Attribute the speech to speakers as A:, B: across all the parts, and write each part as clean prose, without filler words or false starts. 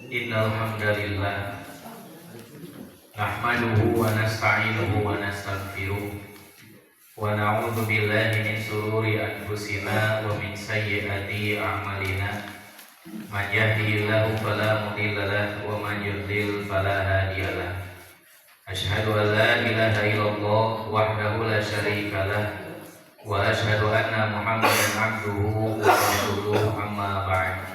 A: Innal hamdalillah nahmaduhu wa nasta'inuhu wa nastaghfiruh wa na'udzu billahi min shururi anfusina wa min sayyiati a'malina. Man yahdihillahu fala mudilla lahu wa man yudlil fala hadiya lahu. Asyhadu an la ilaha illallah wahdahu la syarika lah wa asyhadu anna Muhammadan abduhu wa rasuluhu amma ba'd.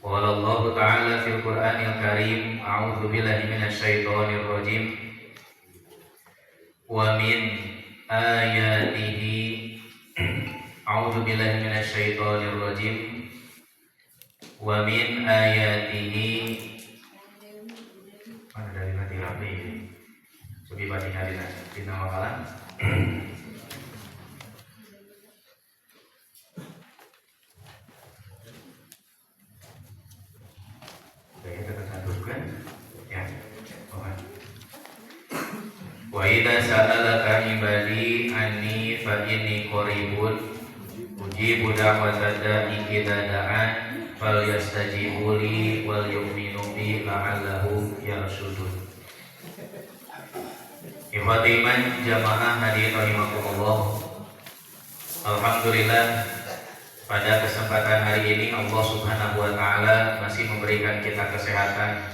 A: Qala Allah Ta'ala fil Qur'anil Karim, a'udzu billahi minasy syaithanir rajim. Wa min ayatihi a'udzu billahi minasy syaithanir rajim. Wa min ayatihi mana dari nanti rapi cobi batin di nama kalam. Wa idza sa'alaka ibadi anni fa inni qaribun ujibu da'watad da'i idza da'an falyastajibu li wal yu'minu bi la'allahum yarshudun. Ikhwati iman jamaah hadirin rahimakumullah. Alhamdulillah, pada kesempatan hari ini Allah Subhanahu wa taala masih memberikan kita kesehatan,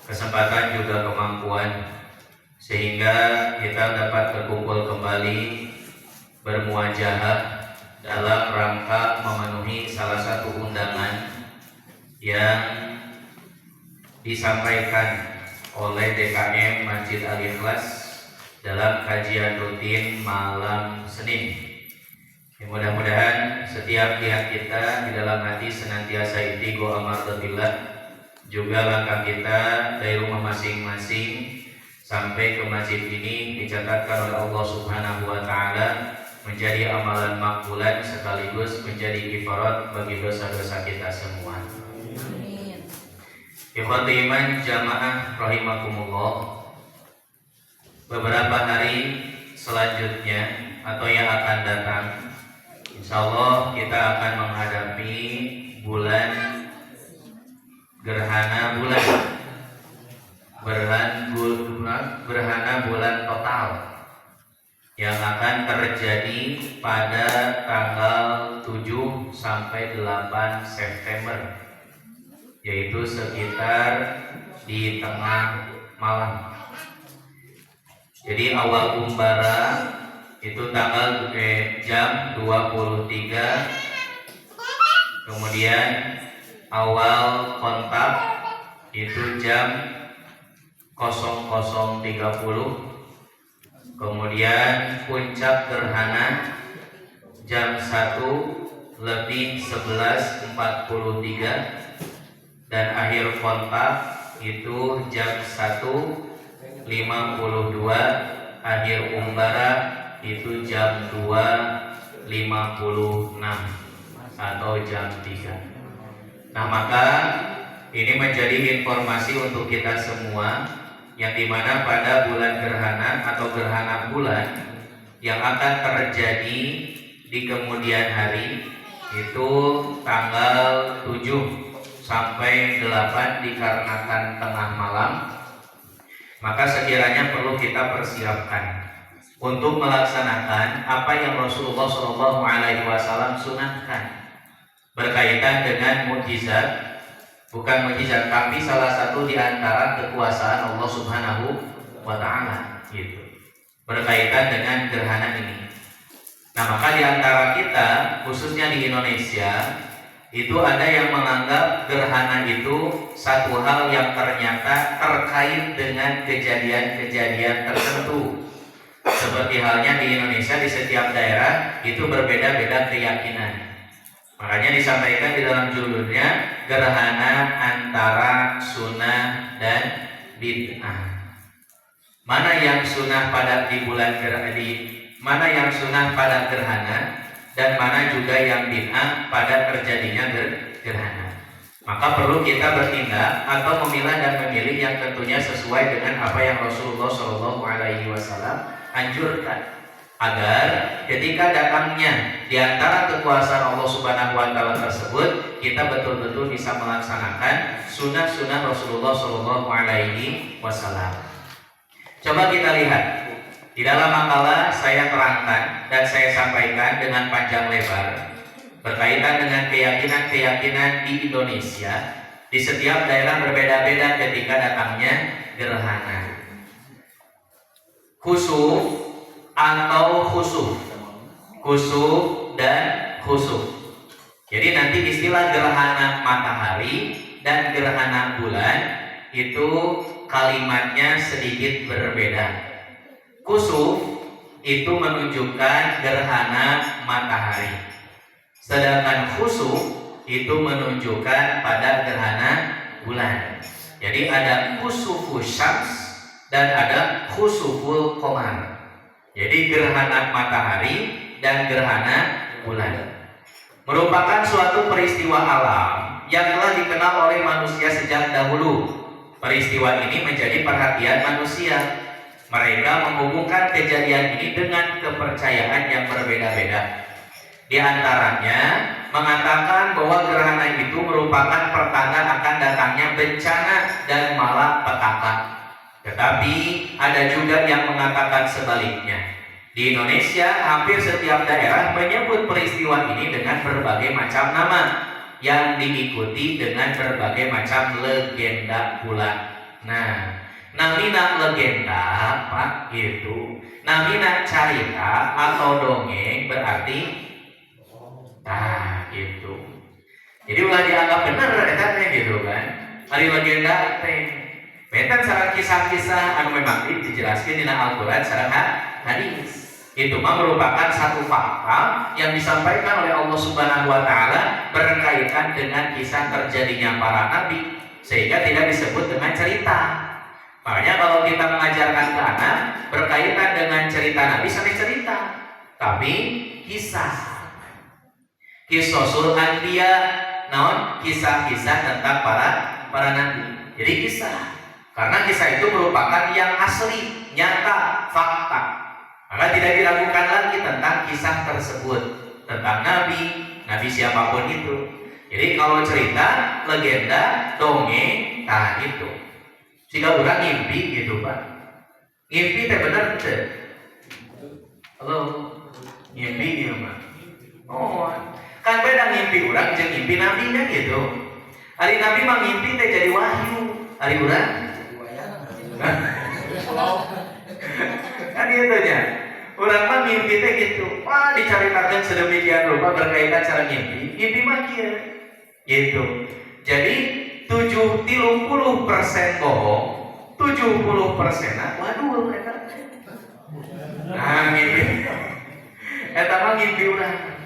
A: kesempatan juga kemampuan sehingga kita dapat berkumpul kembali bermuajahah dalam rangka memenuhi salah satu undangan yang disampaikan oleh DKM Masjid Al-Ikhlas dalam kajian rutin malam Senin. Mudah-mudahan setiap pihak kita di dalam hati senantiasa ittiqo amaratillah, juga langkah kita dari rumah masing-masing sampai ke masjid ini dicatatkan oleh Allah Subhanahu wa taala menjadi amalan makbulan sekaligus menjadi kifarat bagi dosa-dosa kita semua. Amin. Ikhwati iman jamaah rahimakumullah. Beberapa hari selanjutnya atau yang akan datang, insyaallah kita akan menghadapi bulan gerhana bulan total yang akan terjadi pada tanggal 7 sampai 8 September, yaitu sekitar di tengah malam. Jadi awal umbara itu tanggal jam 23, kemudian awal kontak itu jam 00.30, kemudian puncak gerhana jam 1:11.43 dan akhir kontak itu jam 1:52, akhir umbara itu jam 2:56 atau jam 3. Nah, maka ini menjadi informasi untuk kita semua, yang dimana pada bulan gerhana atau gerhana bulan yang akan terjadi di kemudian hari itu tanggal 7 sampai 8 dikarenakan tengah malam, maka sekiranya perlu kita persiapkan untuk melaksanakan apa yang Rasulullah SAW sunahkan berkaitan dengan mukjizat. Bukan mukjizat, tapi salah satu di antara kekuasaan Allah Subhanahu wa taala gitu. Berkaitan dengan gerhana ini. Nah, maka di antara kita, khususnya di Indonesia, itu ada yang menganggap gerhana itu satu hal yang ternyata terkait dengan kejadian-kejadian tertentu. Seperti halnya di Indonesia, di setiap daerah itu berbeda-beda keyakinan. Makanya disampaikan di dalam judulnya gerhana antara sunnah dan bid'ah. Mana yang sunnah pada di bulan gerhana, mana yang sunnah pada gerhana, dan mana juga yang bid'ah pada terjadinya gerhana. Maka perlu kita bertindak atau memilah dan memilih yang tentunya sesuai dengan apa yang Rasulullah SAW anjurkan. agar ketika datangnya di antara kekuasaan Allah Subhanahu wa taala tersebut, kita betul-betul bisa melaksanakan sunnah-sunnah Rasulullah Shallallahu alaihi wasallam. Coba kita lihat di dalam makalah saya terangkan dan saya sampaikan dengan panjang lebar berkaitan dengan keyakinan-keyakinan di Indonesia. Di setiap daerah berbeda-beda ketika datangnya gerhana. Khusuf atau khusuf. Khusuf dan khusuf. Jadi nanti istilah gerhana matahari dan gerhana bulan itu kalimatnya sedikit berbeda. Khusuf itu menunjukkan gerhana matahari. Sedangkan khusuf itu menunjukkan pada gerhana bulan. Jadi ada khusufus syams dan ada khusuful qamar. Jadi gerhana matahari dan gerhana bulan merupakan suatu peristiwa alam yang telah dikenal oleh manusia sejak dahulu. Peristiwa ini menjadi perhatian manusia. Mereka menghubungkan kejadian ini dengan kepercayaan yang berbeda-beda. Di antaranya mengatakan bahwa gerhana itu merupakan pertanda akan datangnya bencana dan malapetaka. Tetapi ada juga yang mengatakan sebaliknya. Di Indonesia hampir setiap daerah menyebut peristiwa ini dengan berbagai macam nama yang diikuti dengan berbagai macam legenda pula. Nah, namina legenda Pak itu, namina carita atau dongeng berarti gitu. Jadi ulah dianggap benar eta gitu kan. Ari legenda teh. Betan sareng kisah-kisah anu memang dijelaskeun dina Al-Qur'an sareng hadis. Itu mah merupakan satu fakta yang disampaikan oleh Allah Subhanahu wa taala berkaitan dengan kisah terjadinya para nabi sehingga tidak disebut dengan cerita. Makanya kalau kita mengajarkan ke anak berkaitan dengan cerita nabi sampai cerita, tapi kisah. Kisosul anbiya, naon kisah-kisah tentang para nabi. Jadi kisah, karena kisah itu merupakan yang asli, nyata, fakta. Maka tidak diragukan lagi tentang kisah tersebut tentang nabi siapapun itu. Jadi kalau cerita, legenda, dongeng, nah itu. Jika orang ngimpi gitu Pak, ngimpi teh bener teh. Halo, ngimpi gitu Pak. Oh. Kan beda ngimpi urang jeung ngimpi nabi nya gitu. Hari nabi mah ngimpi teh jadi wahyu. Hari urang kan gitu nya. Urang mah ngimpi teh gitu. Wah, dicaritakeun sedemikian rupa berkaitan cara ngimpi. Ngimpi mah kieu. Gitu. Jadi 30% bohong, 70% waduh eta. Nah, ngimpi. Eta mah ngimpi urang.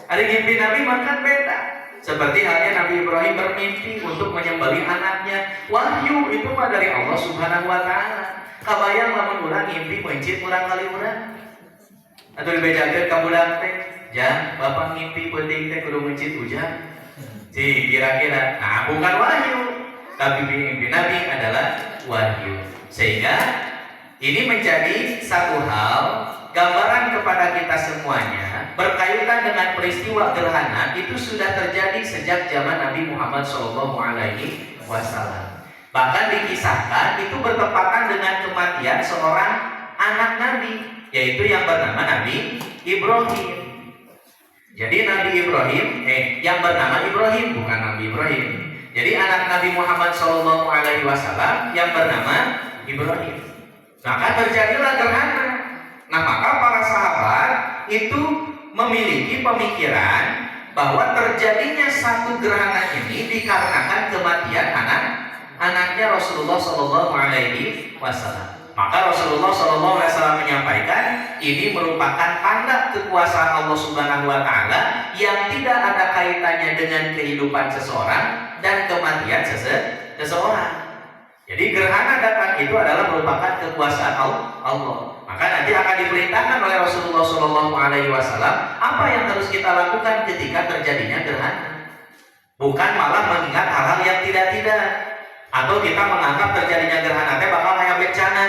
A: Ada mimpi Nabi makan beda. Seperti halnya Nabi Ibrahim bermimpi untuk menyembelih anaknya. Wahyu itu mah dari Allah Subhanahu wa taala. Kabayang lamun urang ngimpi mencit urang kali urang. Atuh dibejakeun ka budak teh, "Jang, bapak ngimpi penting teh kudu mencit hujan." Si kira-kira, nah bukan wahyu, tapi mimpi Nabi adalah wahyu. Sehingga ini menjadi satu hal gambaran kepada kita semuanya berkaitan dengan peristiwa gerhana itu sudah terjadi sejak zaman Nabi Muhammad SAW. Bahkan dikisahkan itu bertepatan dengan kematian seorang anak Nabi, yaitu yang bernama Nabi Ibrahim. Jadi Nabi Ibrahim, yang bernama Ibrahim bukan Nabi Ibrahim. Jadi anak Nabi Muhammad SAW yang bernama Ibrahim. Maka terjadilah gerhana. Nah maka para sahabat itu memiliki pemikiran bahwa terjadinya satu gerhana ini dikarenakan kematian anaknya Rasulullah SAW. Maka Rasulullah SAW menyampaikan ini merupakan tanda kekuasaan Allah Subhanahu Wa Taala yang tidak ada kaitannya dengan kehidupan seseorang dan kematian seseorang. Jadi gerhana datang itu adalah merupakan kekuasaan Allah. Maka nanti akan diperintahkan oleh Rasulullah SAW apa yang harus kita lakukan ketika terjadinya gerhana. Bukan malah mengingat hal-hal yang tidak-tidak, atau kita menganggap terjadinya gerhana teh bakal kayak bencana,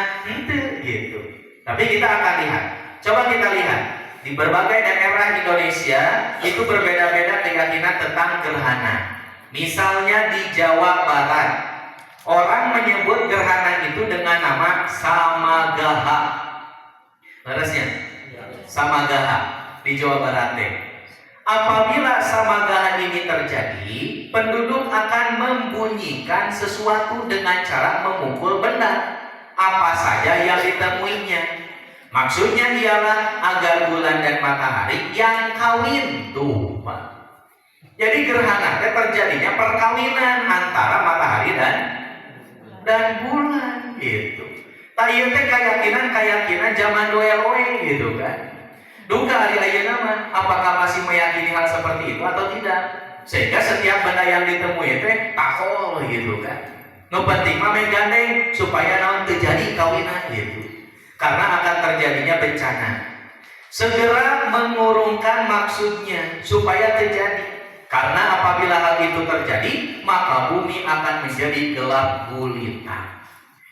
A: gitu. Tapi kita akan lihat. Coba kita lihat di berbagai daerah Indonesia itu berbeda-beda keyakinan tentang gerhana. Misalnya di Jawa Barat, orang menyebut gerhana itu dengan nama Samagaha. Terusnya Samagaha di Jawa Barat deh. Apabila Samagaha ini terjadi, penduduk akan membunyikan sesuatu dengan cara memukul benda apa saja yang ditemuinya. Maksudnya ialah agar bulan dan matahari yang kawin tuh, Pak. Jadi gerhana terjadinya perkawinan antara matahari dan bulan gitu. Tah ieu teh keyakinan zaman doeloe gitu kan. Duka hari ayeuna mah apakah masih meyakini hal seperti itu atau tidak? Sehingga setiap benda yang ditemui teh takol gitu kan. Nu penting mah megandeng supaya naon terjadi kawinan gitu. Karena akan terjadinya bencana. Segera mengurungkan maksudnya supaya terjadi. Karena apabila hal itu terjadi, maka bumi akan menjadi gelap gulita.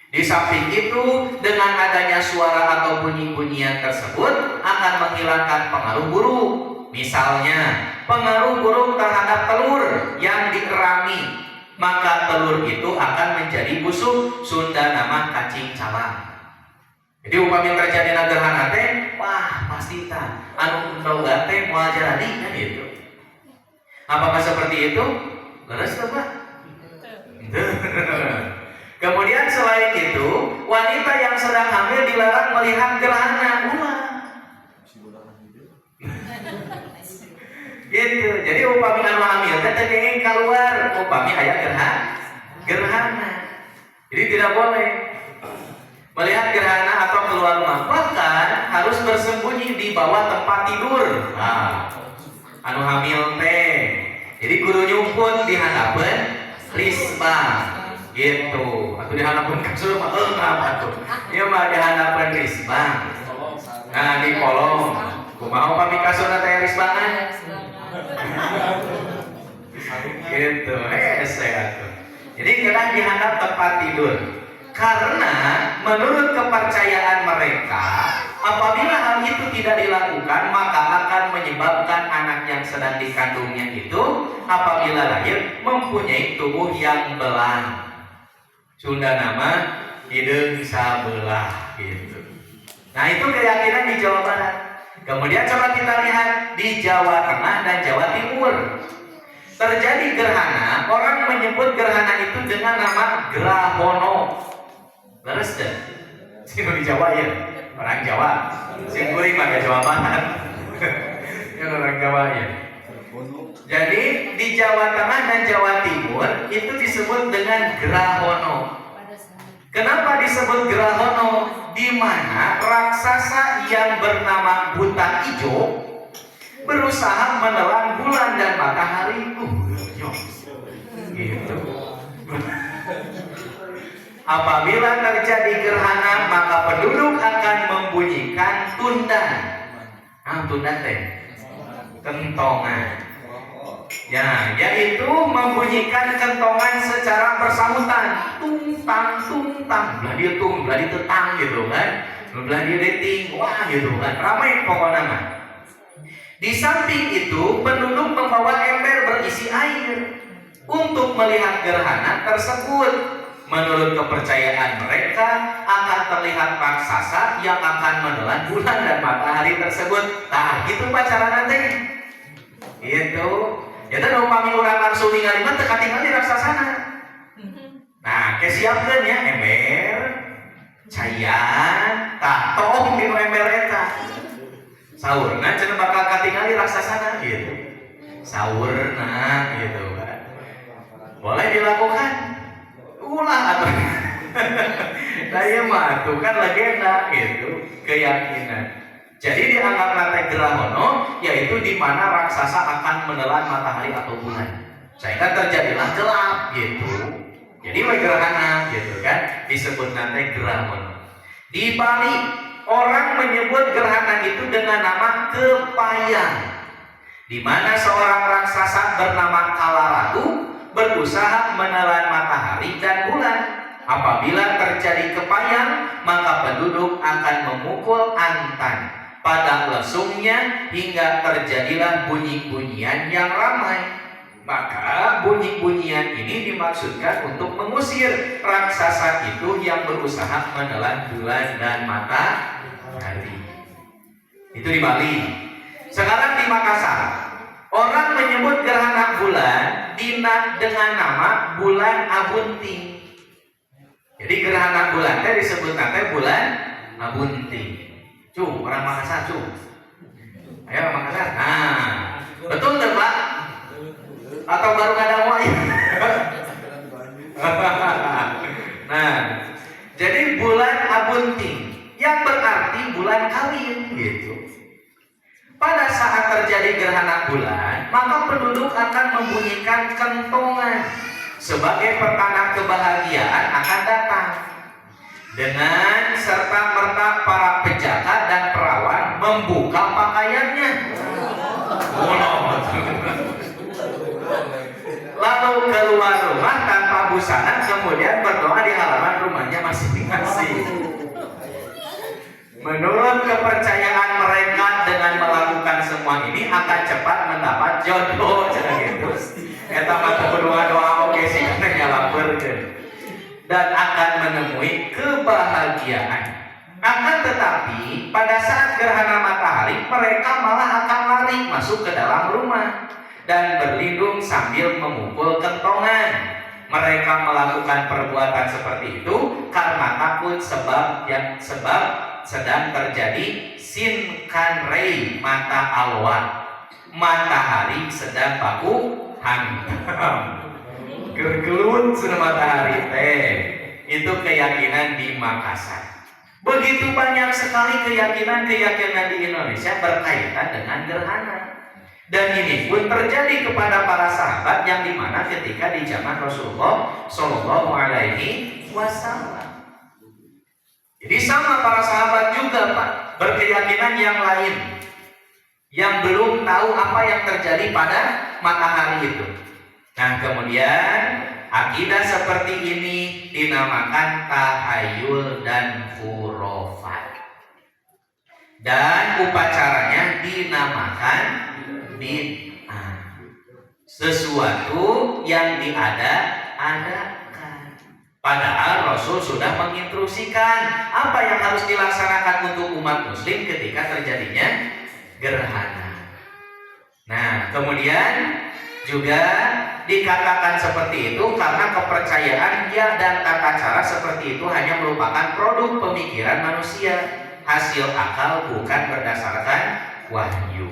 A: Di samping itu, dengan adanya suara atau bunyi-bunyian tersebut akan menghilangkan pengaruh buruk. Misalnya, pengaruh buruk terhadap telur yang dikerami, maka telur itu akan menjadi busuk. Sunda nama cacing calang. Jadi upami terjadi gerhana teh, wah pasti tah anu logat teh moal jadi kan gitu. Apakah seperti itu? Leres tuh Pak? Kemudian selain itu, wanita yang sedang hamil dilarang melihat gerhana bulan. Gitu. Jadi upami anu hamil teh teu keluar upami aya gerhana. Jadi tidak boleh melihat gerhana atau keluar rumah. Bahkan harus bersembunyi di bawah tempat tidur. Nah, anu hamil teh. Jadi kudu nyumput di hadapan risbah. Gitu, atau di hadapan kasur mah apa tuh? Ieu mah di hadapan risbah. Nah, di kolong. Kumaha upami kasur teh risbahan? Gitu, atuh. Jadi kita dihadap tempat tidur. Karena menurut kepercayaan mereka, apabila hal itu tidak dilakukan, maka akan menyebabkan anak yang sedang dikandungnya itu apabila lahir mempunyai tubuh yang belang. Sunda nama hideung sabelah gitu. Nah, itu keyakinan di Jawa Barat. Kemudian coba kita lihat di Jawa Tengah dan Jawa Timur. Terjadi gerhana, orang menyebut gerhana itu dengan nama grahono. Leres deh. Sino di Jawa ya? Orang Jawa. Sing kuring mah Jawa Barat. Yang orang Jawa ya. Jadi di Jawa Tengah dan Jawa Timur itu disebut dengan grahono. Kenapa disebut grahono? Di mana raksasa yang bernama buta ijo berusaha menelan bulan dan matahari. Gitu. Apabila terjadi gerhana, maka penduduk akan membunyikan tundan. Tundan teh kentongan. Ya, yaitu membunyikan kentongan secara bersahutan, tungtang tungtang, belah dia tung, belah dia tetang gitu kan, belah dia deting, wah gitu kan, ramai pokoknya mah. Di samping itu, penduduk membawa ember berisi air untuk melihat gerhana tersebut. Menurut kepercayaan mereka, akan terlihat raksasa yang akan menelan bulan dan matahari tersebut. Nah, gitu pacaran nanti. Itu. Ya dan upami urang langsung ningali mah teu katingali raksasana. Nah, kesiapkeun ya ember, caian, tah tong dinu ember eta. Saurna cenah bakal katingali raksasana gitu. Saurna gitu kan. Boleh dilakukan? Ulah atuh. Saya mah tuh kan legenda gitu, keyakinan. Jadi dianggap nate grahono, yaitu di mana raksasa akan menelan matahari atau bulan. Sehingga terjadilah gelap gitu. Jadi gerhana gitu kan, disebut nate grahono. Di Bali orang menyebut gerhana itu dengan nama kepayang, di mana seorang raksasa bernama Kalaratu berusaha menelan matahari dan bulan. Apabila terjadi kepayang, maka penduduk akan memukul antan pada lesungnya hingga terjadilah bunyi-bunyian yang ramai. Maka bunyi-bunyian ini dimaksudkan untuk mengusir raksasa itu yang berusaha menelan bulan dan matahari. Itu di Bali. Sekarang di Makassar, orang menyebut gerhana bulan dengan nama bulan Abunting. Jadi gerhana bulan disebut nanti bulan Abunting. Orang Makassar, ayo Makassar. Nah, betul tuh Pak? Atau baru ada mulai? Nah, jadi bulan Abunting yang berarti bulan kawin gitu. Pada saat terjadi gerhana bulan, maka penduduk akan membunyikan kentongan sebagai pertanda kebahagiaan akan datang. Dengan serta merta para penjaga dan perawan membuka pakaiannya. Lalu keluar rumah tanpa busana, kemudian berdoa di halaman rumahnya masing-masing. Menurut kepercayaan mereka, dengan melakukan semua ini akan cepat mendapat jodoh. Gitu. Eta mah berdoa-doa oke sih katanya lapurkeun. Dan akan menemui kebahagiaan. Akan tetapi pada saat gerhana matahari, mereka malah akan lari masuk ke dalam rumah dan berlindung sambil memukul kentongan. Mereka melakukan perbuatan seperti itu karena takut sebab sedang terjadi sinkanrei mata alwa, matahari sedang baku hantam. Gergelut sudah matahari teh. Itu keyakinan di Makassar. Begitu banyak sekali keyakinan-keyakinan di Indonesia berkaitan dengan gerhana. Dan ini pun terjadi kepada para sahabat yang dimana ketika di zaman Rasulullah Shallallahu Alaihi Wasallam. Jadi sama para sahabat juga Pak, berkeyakinan yang lain, yang belum tahu apa yang terjadi pada matahari itu. Nah kemudian akidah seperti ini dinamakan tahayul dan khurafat. Dan upacaranya dinamakan bid'ah. Sesuatu yang diada-adakan. Padahal Rasul sudah menginstruksikan apa yang harus dilaksanakan untuk umat muslim ketika terjadinya gerhana. Nah kemudian juga dikatakan seperti itu karena kepercayaan dan tata cara seperti itu hanya merupakan produk pemikiran manusia, hasil akal bukan berdasarkan wahyu.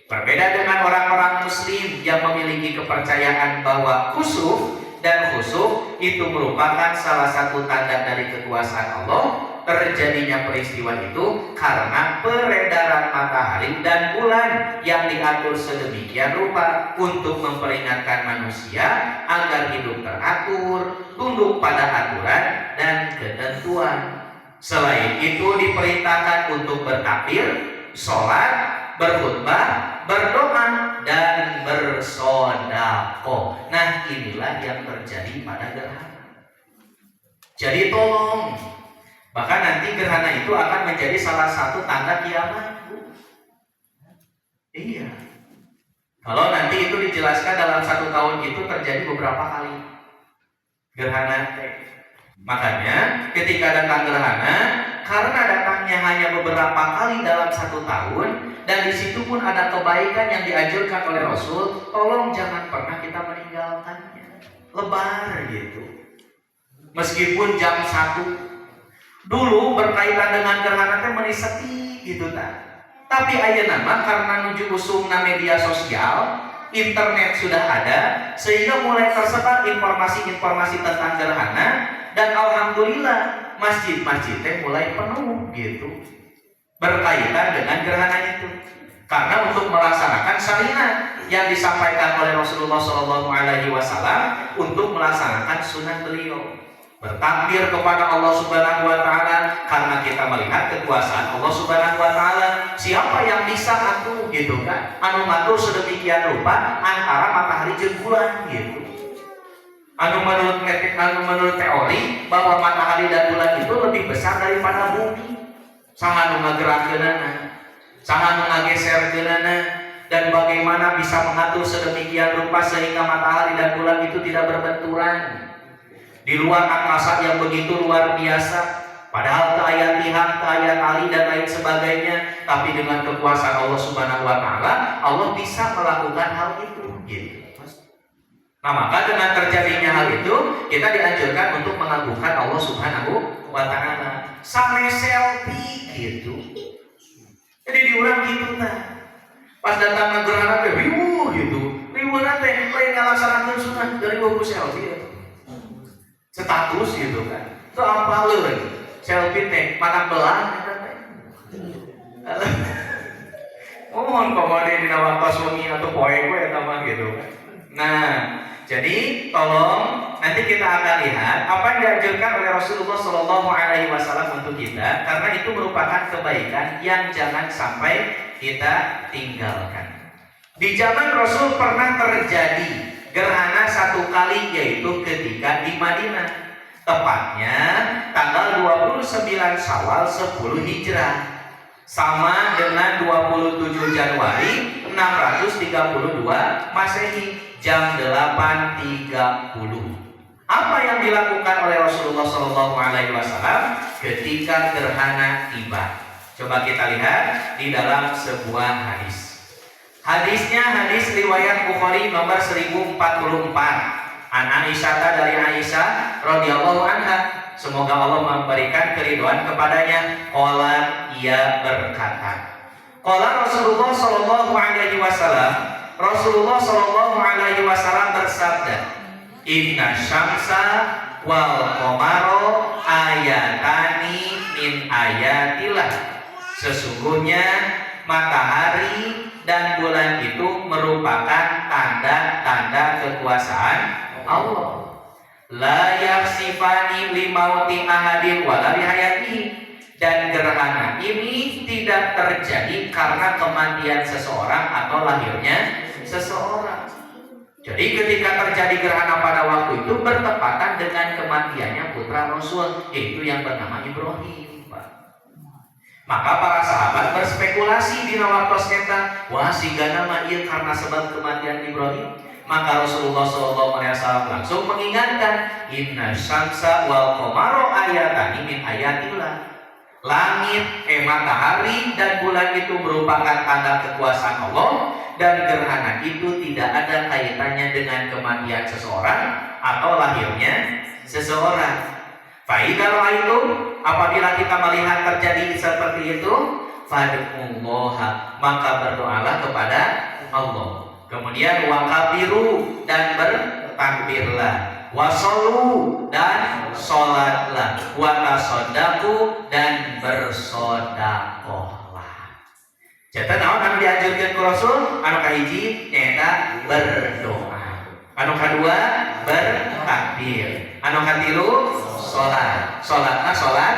A: Berbeda dengan orang-orang muslim yang memiliki kepercayaan bahwa khusuf dan khusuf itu merupakan salah satu tanda dari kekuasaan Allah. Terjadinya peristiwa itu karena peredaran matahari dan bulan yang diatur sedemikian rupa untuk memperingatkan manusia agar hidup teratur, tunduk pada aturan dan ketentuan. Selain itu diperintahkan untuk bertakbir, sholat, berkhutbah, berdoa, dan bersedekah. Nah inilah yang terjadi pada gerhana. Jadi tolong, bahkan nanti gerhana itu akan menjadi salah satu tanda kiamat. Iya. Kalau nanti itu dijelaskan dalam 1 tahun itu terjadi beberapa kali gerhana. Makanya ketika datang gerhana, karena datangnya hanya beberapa kali dalam 1 tahun, dan di situ pun ada kebaikan yang dianjurkan oleh Rasul, tolong jangan pernah kita meninggalkannya. Lebar gitu. Meskipun jam 1 dulu berkaitan dengan gerhana teh meuni sepi gitu ta. Tapi ayeuna mah karena nuju usungna media sosial, internet sudah ada, sehingga mulai tersebar informasi-informasi tentang gerhana, dan alhamdulillah masjid-masjid teh mulai penuh gitu berkaitan dengan gerhana itu. Karena untuk melaksanakan syariat yang disampaikan oleh Rasulullah SAW untuk melaksanakan sunnah beliau. Bertakbir kepada Allah Subhanahu wa taala karena kita melihat kekuasaan Allah Subhanahu wa taala. Siapa yang bisa atuh gitu kan? Anu ngatur sedemikian rupa antara matahari jeung bulan gitu. Anu menurut teori bahwa matahari dan bulan itu lebih besar daripada bumi. Sangat ngagerakeunana. Saha ngageser geulana, dan bagaimana bisa mengatur sedemikian rupa sehingga matahari dan bulan itu tidak berbenturan di luar angkasa yang begitu luar biasa. Padahal ayat Tuhan, ayat Ali dan lain sebagainya, tapi dengan kekuasaan Allah Subhanahu wa taala, Allah bisa melakukan hal itu gitu. Nah, maka dengan terjadinya hal itu, kita dianjurkan untuk mengagungkan Allah Subhanahu wa taala. Sampai selfie gitu. Jadi diulang gitu nah. Pas datang ke gerhana teh riuh gitu. Riuh teh lain ngalaksanakeun sunah dari riuh selfie ya. Status gitu kan. Itu apa leuy? Selfie teh makan belah eta teh. Mohon komode dina waktu suami atau poe eta mah gitu kan. Nah, jadi tolong nanti kita akan lihat apa yang dianjurkan oleh Rasulullah Shallallahu Alaihi Wasallam untuk kita, karena itu merupakan kebaikan yang jangan sampai kita tinggalkan. Di zaman Rasul pernah terjadi gerhana satu kali, yaitu ketika di Madinah, tepatnya tanggal 29 Syawal 10 Hijrah, sama dengan 27 Januari 632 Masehi. Jam 8.30. Apa yang dilakukan oleh Rasulullah SAW ketika gerhana tiba? Coba kita lihat di dalam sebuah hadis. Hadisnya hadis riwayat Bukhari nomor 1044. An Aisyah, dari Aisyah radhiyallahu anha, semoga Allah memberikan keridhaan kepadanya. Qala, ia berkata, qala Rasulullah Shallallahu Alaihi Wasallam bersabda, Inna syamsa wal qamaro ayatani min ayatillah. Sesungguhnya matahari dan bulan itu merupakan tanda-tanda kekuasaan Allah. La yaksifani limauti ahadin wala lihayatihi. Dan gerhana ini tidak terjadi karena kematian seseorang atau lahirnya seseorang. Jadi ketika terjadi gerhana pada waktu itu bertepatan dengan kematiannya putra Rasul, yaitu yang bernama Ibrahim. Maka para sahabat berspekulasi di waktu eta, wah sigana mah ieu karena sebab kematian Ibrahim. Maka Rasulullah SAW langsung mengingatkan, Inna syamsa wal qamaro ayatani min ayatillah. Langit, matahari dan bulan itu merupakan tanda kekuasaan Allah, dan gerhana itu tidak ada kaitannya dengan kematian seseorang atau lahirnya seseorang. Fa'idha ra'aitum, apabila kita melihat terjadi seperti itu, fad'ullaha, maka berdoalah kepada Allah. Kemudian wakabiru, dan bertakbirlah. Wasollu, dan sholatlah. Watasodaku, dan bersodakohlah. Jadi naon anu dianjurkeun ku Rasul? Anu kahiji nyaeta berdoa. Anu kadua bertakbir. Anu katilu sholat. Sholatna sholat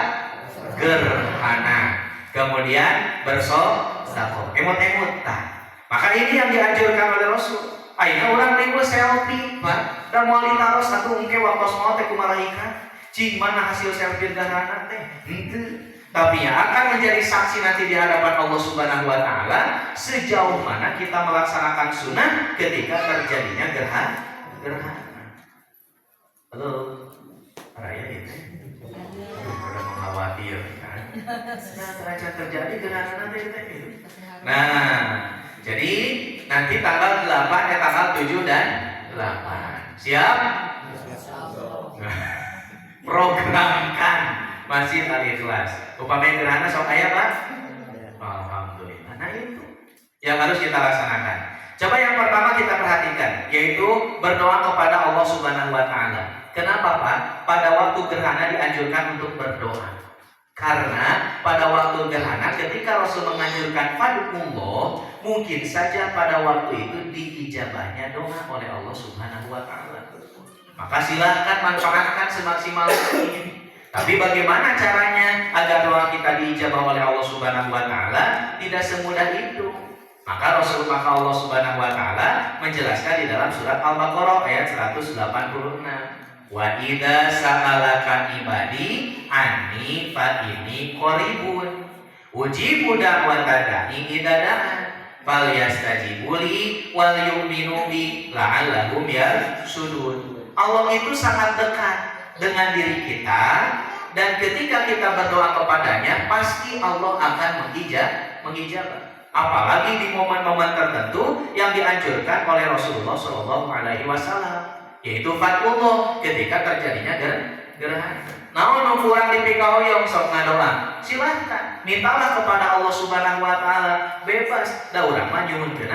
A: gerhana. Kemudian bersodakoh. Emut-emut tah. Maka ini yang dianjurkan oleh Rasul. Aina orang ribu selfie, Pak. Dan mau ditaruh satu engke waktu semua teh kumalaikat. Cing mana hasil selfie gerhana teh? Henteu. Tapi yang akan menjadi saksi nanti di hadapan Allah Subhanahu wa taala sejauh mana kita melaksanakan sunnah ketika terjadinya gerhana. Halo. Raya itu. Udah mengkhawatirkan. Nah, derajat terjadi gerhana teh itu. Nah, jadi nanti tanggal 8 tanggal 7 dan 8. Siap? Programkan Masjid Al-Ikhlas. Upamanya gerhana sok aya, Pak? Alhamdulillah. Nah, itu yang harus kita laksanakan. Coba yang pertama kita perhatikan, yaitu berdoa kepada Allah Subhanahu wa taala. Kenapa, Pak? Pada waktu gerhana dianjurkan untuk berdoa. Karena pada waktu gerhana ketika Rasul menganjurkan fad'ullah, mungkin saja pada waktu itu diijabahnya doa oleh Allah Subhanahu wa taala. Maka silahkan manfaatkan semaksimal mungkin. Tapi bagaimana caranya agar doa kita diijabah oleh Allah Subhanahu wa taala? Tidak semudah itu. Maka Allah Subhanahu wa taala menjelaskan di dalam surat Al-Baqarah ayat 186. Wa idza sa'alaka ibadi anni fa inni qaribun Ujibu da'wata da'i idza da'an falyastajibu li wal yu'minu bi la'allahum yarsudun. Allah itu sangat dekat dengan diri kita, dan ketika kita berdoa kepadanya pasti Allah akan mengijabah. Apalagi di momen-momen tertentu yang dianjurkan oleh Rasulullah Shallallahu Alaihi Wasallam, yaitu fatullah, ketika terjadinya gerhana. Namun kurang dipikahoyong sok ngadoa, silahkan mintalah kepada Allah Subhanahu Wa Taala, bebas. Da urang mah nyuhunkeun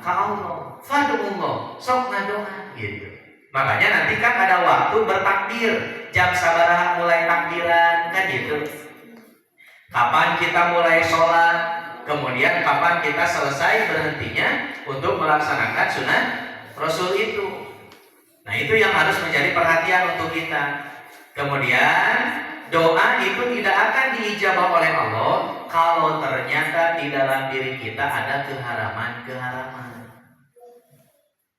A: ka Allah, fadullah, sok ngadoa gitu. Makanya nanti kan ada waktu bertakbir, jam sabaraha mulai takbiran kan gitu. Kapan kita mulai sholat, kemudian kapan kita selesai berhentinya untuk melaksanakan sunnah Rasul itu. Nah itu yang harus menjadi perhatian untuk kita. Kemudian doa itu tidak akan diijabah oleh Allah kalau ternyata di dalam diri kita ada keharaman-keharaman.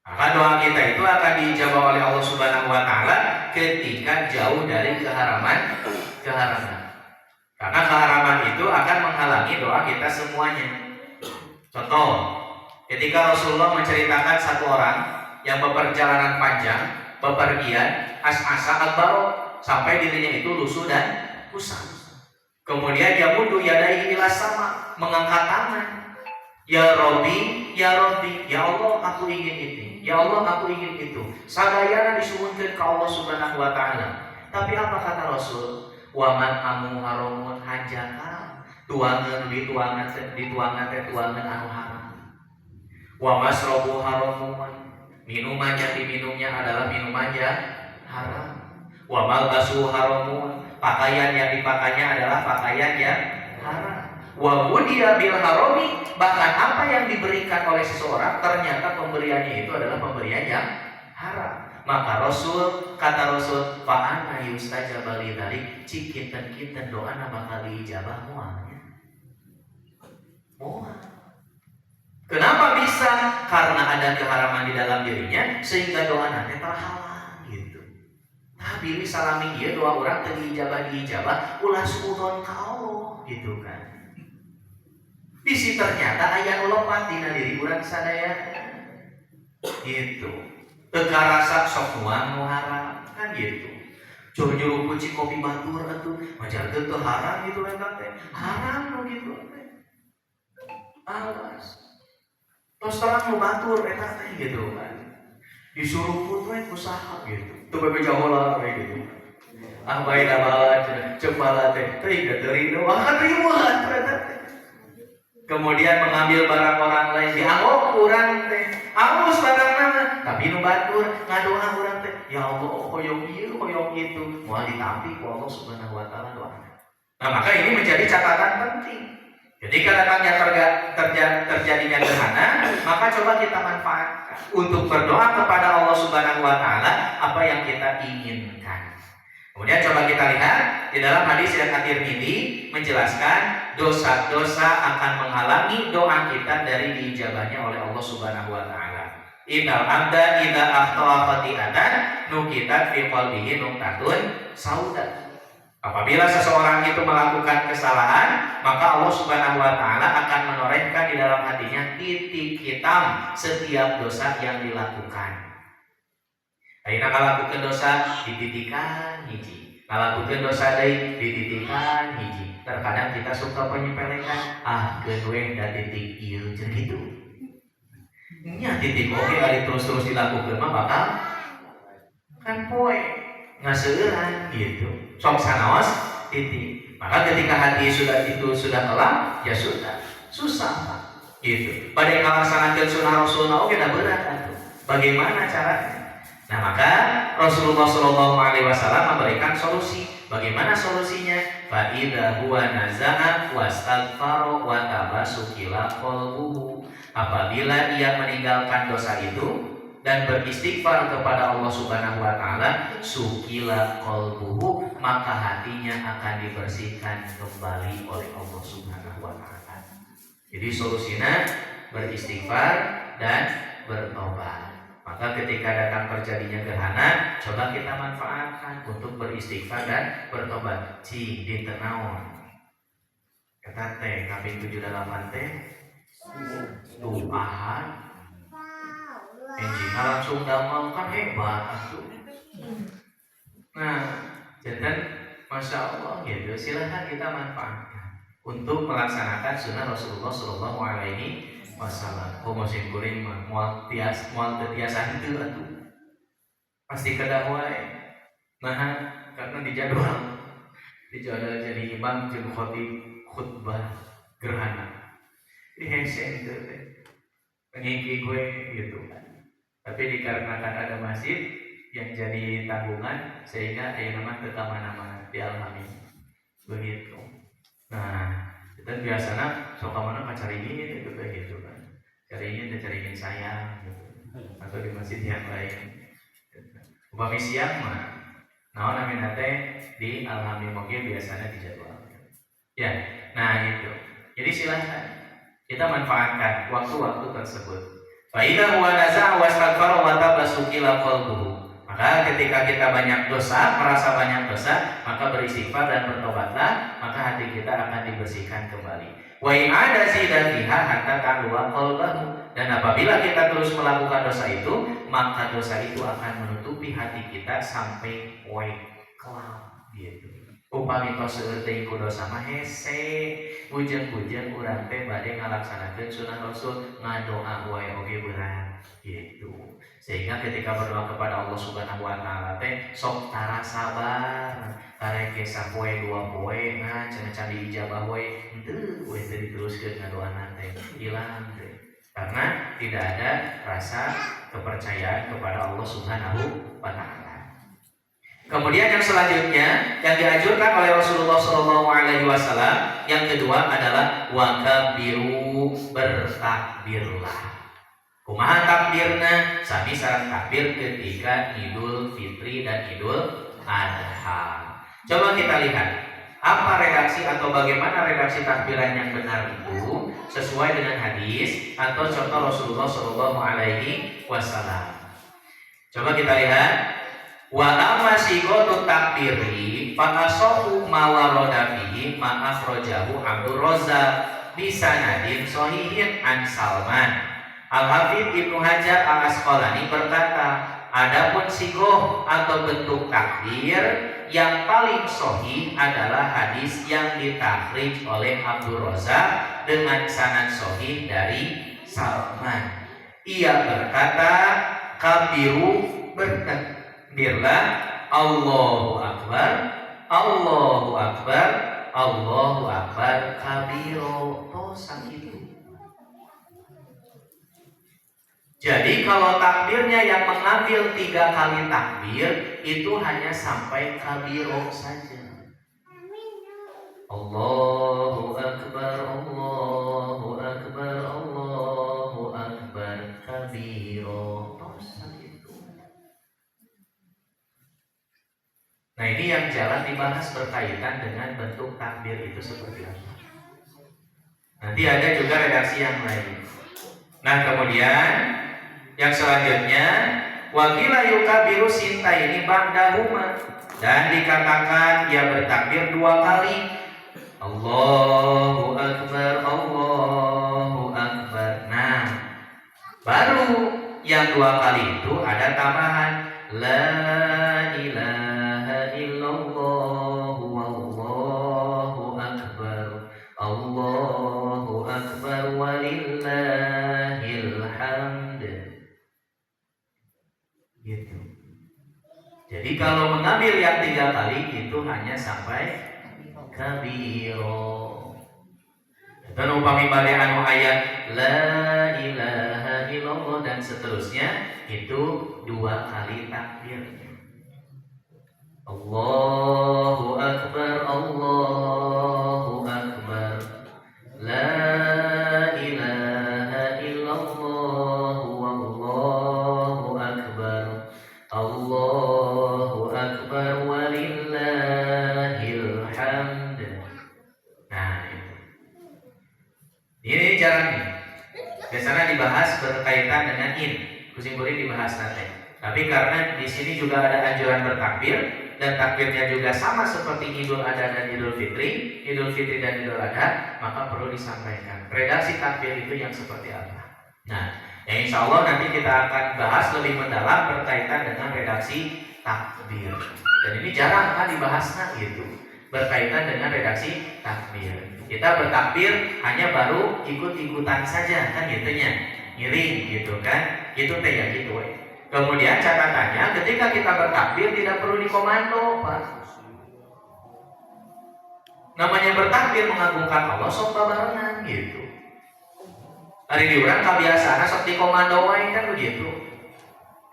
A: Maka doa kita itu akan diijabah oleh Allah Subhanahu Wa Taala ketika jauh dari keharaman. Karena keharaman itu akan menghalangi doa kita semuanya. Contoh, ketika Rasulullah menceritakan satu orang yang berperjalanan panjang, bepergian, as'asa al-baro, sampai dirinya itu lusuh dan kusam. Kemudian dia mudu yadaihi ila sama, mengangkat tangan. Ya Rabbi, ya Rabbi, ya Allah aku ingin itu, ya Allah aku ingin itu. Sadayana disuwunkeun ka Allah Subhanahu Wa Taala. Tapi apa kata Rasul? Waman amu haramun hanjaka tuangan dituangan teh tuangan anu haram. Wa masrobu haramun, minuman yang diminumnya adalah minuman yang haram. Wa malbasu haramun, pakaian yang dipakainya adalah pakaian yang haram. Wa mudiya bil harami, bahkan apa yang diberikan oleh seseorang ternyata pemberiannya itu adalah pemberian yang haram. Maka kata Rasul, fa'ana yustajaba lidzalik, cikinten doa bakal diijabah moalnya. Kenapa bisa? Karena ada keharaman di dalam dirinya sehingga doa nanti terhalang gitu. Tapi salami dia doa orang teu diijabah ulah suudon ka Allah gitu kan. Bisi ternyata aya lopat dina diri urang sadaya gitu. Teka rasa sok nu haram kan gitu. Coba nyuruh kuci kopi batur atuh majarkeun teu haram gitu eta teh. Haram nu gitu teh. Awas. Terus terang nu batur eta teh gitu kan. Disuruh put we kusaha gitu. Teu bebe jahola we gitu. Ah bae da bala ceuk bala teh teuing da teuing wah riweuh eta teh. Kemudian mengambil barang orang lain, dianggap kurang teh, angus barang mana, tapi nu batur ngadoa kurang teh, ya Allah, hoyong ieu, hoyong itu, mau ditampi ku Allah Subhanahu Wa Taala doa. Nah maka ini menjadi catatan penting. Ketika datangnya terjadinya gerhana, maka coba kita manfaatkan untuk berdoa kepada Allah Subhanahu Wa Taala apa yang kita inginkan. Kemudian coba kita lihat di dalam hadis yang At-Tirmidzi menjelaskan dosa-dosa akan menghalangi doa kita dari diijabahnya oleh Allah Subhanahu Wa Taala. Innal abda idza akhta'a khati'atan nukitat fi qalbihi nuqtatun sauda. Apabila seseorang itu melakukan kesalahan, maka Allah Subhanahu Wa Taala akan menorehkan di dalam hatinya titik hitam setiap dosa yang dilakukan. Ayeuna ngalakukeun dosa dititikan hiji, ngalakukeun dosa deui dititikan hiji. Terkadang kita suka penyepelekan, keun we da titik ieu cenah kitu. Nya titik oge ari terus-terus dilakukeun mah bakal kan poe ngaseueuran gitu. Sok sanaos titik. Maka ketika hati itu sudah kelam, ya sudah susah Pak. Gitu. Pada ngalaksanakeun sunah Rasulullah oge da berat atuh. Bagaimana caranya? Nah maka Rasulullah Shallallahu Alaihi Wasallam memberikan solusi. Bagaimana solusinya? Fa'idha huwa naza'a wastaghfara wa taba sukila qalbuhu. Apabila ia meninggalkan dosa itu dan beristighfar kepada Allah Subhanahu Wa Taala, sukila qalbuhu, maka hatinya akan dibersihkan kembali oleh Allah Subhanahu Wa Taala. Jadi solusinya beristighfar dan bertobat. Maka ketika datang terjadinya gerhana, coba kita manfaatkan untuk beristighfar dan bertobat. Dinten naon? Kata teh kaping 78 teh Tuhan Enjina langsung damang kan hebat atuh. Nah, jadi Masya Allah gitu, silahkan kita manfaatkan untuk melaksanakan sunnah Rasulullah Shallallahu Alaihi Wasallam. Musim kuring mual tiasa itu atuh pasti kedah wae. Nah, karena dijadwal jadi imam jeung khotib khutbah gerhana. Ini hese gitu teh. Pengingki gue gitu. Tapi dikarenakan ada masjid yang jadi tanggungan sehingga nama ke mana-mana dialami begitu. Nah, kita biasanya sok mana kacaringin itu kayak gitu kan. Caringin sayang gitu. Atau di masjid yang lain. Upami siang mah naon namina teh di alami moge biasanya dijadwal. Ya, nah itu. Jadi silahkan kita manfaatkan waktu-waktu tersebut. Fa idza huwa naza'a wastaghfara wa tabasukila qalbuhu. Maka ketika kita banyak dosa, merasa banyak dosa, maka beristighfar dan bertobatlah, maka hati kita akan dibersihkan kembali. Wa in ada zidatiha hatta taqwa qalbahu. Dan apabila kita terus melakukan dosa itu, maka dosa itu akan menutupi hati kita sampai kelam gitu. Upami tos seueur teh dosa mah hese, ujeng-ujeng urang teh bade ngalaksanakeun sunah Rasul, ngadoa wae oge berat gitu. Sehingga ketika berdoa kepada Allah Subhanahu wa taala teh sok tara sabar, karek sapoe dua poe nah cenah can diijabah we, henteu we teh diteruskeun ngadoana teh ilang teh. Karena tidak ada rasa kepercayaan kepada Allah Subhanahu wa taala. Kemudian yang selanjutnya yang dianjurkan oleh Rasulullah SAW yang kedua adalah wakabiru, bertakbirlah. Kumaha takbirna? Sami sareng takbir ketika Idul Fitri dan Idul Adha. Coba kita lihat apa redaksi atau bagaimana redaksi takbiran yang benar itu sesuai dengan hadis atau contoh Rasulullah SAW. Coba kita lihat. Wa amma sigotut takbiri fa asahu ma warada fihi ma akhrajahu Abdul Razzaq bi sanadin shahihin an Salman. Al-Hafidz Ibnu Hajar Al-Asqalani berkata, adapun sigoh atau bentuk takbir yang paling sahih adalah hadis yang ditakhrij oleh Abdul Razzaq dengan sanad sahih dari Salman. Ia berkata, kabiru bertakbir Birlah Allahu Akbar, Allahu Akbar, Allahu Akbar kabiro. Tosan itu. Jadi kalau takbirnya yang mengambil 3 kali takbir itu hanya sampai kabiro saja. Allahu Akbar, Allahu Akbar, Allahu Akbar kabiro. Tosan itu. Nah ini yang jalan dibahas berkaitan dengan bentuk takbir itu seperti apa. Nanti ada juga redaksi yang lain. Nah kemudian yang selanjutnya wakila yukabiru sintaini ba'dahuma, dan dikatakan ia bertakbir 2 kali. Allahu Akbar, Allahu Akbar. Nah baru yang 2 kali itu ada tambahan la ilaha illallah wallahu akbar, Allahu akbar walillahil hamd. Gitu. Jadi kalau mengambil yang 3 kali itu hanya sampai kabiro. Dan upami bade anu ayat la ilaha illallah dan seterusnya itu 2 kali takbirnya. Allahu Akbar, Allahu Akbar, la ilaha illallah wallahu akbar, Allahu Akbar walillahil hamd. Nah ini caranya. Biasanya dibahas berkaitan dengan in, kucing kuring dibahas nanti. Tapi karena di sini juga ada anjuran bertakbir, dan takbirnya juga sama seperti Idul Adha dan Idul Fitri dan Idul Adha, maka perlu disampaikan redaksi takbir itu yang seperti apa. Nah, yang insya Allah nanti kita akan bahas lebih mendalam berkaitan dengan redaksi takbir. Dan ini jarang kan dibahasnya gitu, berkaitan dengan redaksi takbir. Kita bertakbir hanya baru ikut-ikutan saja kan gitunya, ngiring gitu kan, gitu teh ya gitu. Kemudian catatannya ketika kita bertakbir tidak perlu dikomando, Pak. Namanya bertakbir mengagungkan Allah sok barengan gitu. Hari di urang kabiasaan sok dikomando wae kan begitu.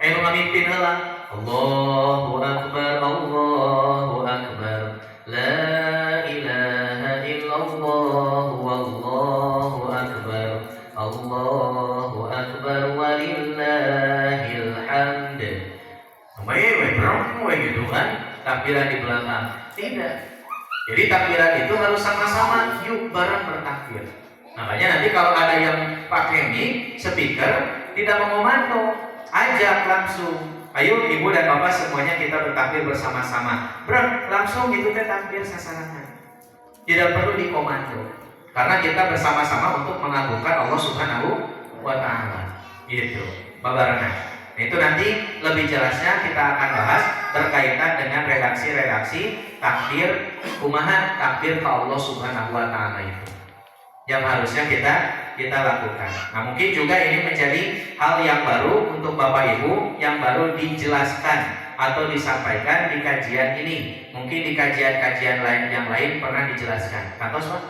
A: Anu ngamimpin heula, Allahu Akbar, Allahu Akbar, la ilaha illallah, wallahu akbar, Allahu Akbar, walillahil hamd. Sampai gitu kan, takbiran di belakang. Tidak. Jadi takbiran itu harus sama-sama, yuk bareng bertakbir. Makanya nanti kalau ada yang pakai mic, speaker, tidak mengomando, ajak langsung. Ayo ibu dan bapak semuanya kita bertakbir bersama-sama. Langsung gitu teh takbir sasarangan. Tidak perlu dikomando. Karena kita bersama-sama untuk mengagungkan Allah Subhanahu wa taala. Gitu. Babarengan. Nah, itu nanti lebih jelasnya kita akan bahas berkaitan dengan redaksi-redaksi takbir kumaha takbir ke Allah Subhanahu wa taala itu. Yang harusnya kita lakukan. Nah, mungkin juga ini menjadi hal yang baru untuk Bapak Ibu yang baru dijelaskan atau disampaikan di kajian ini. Mungkin di kajian-kajian lain yang lain pernah dijelaskan. Kantos Pak?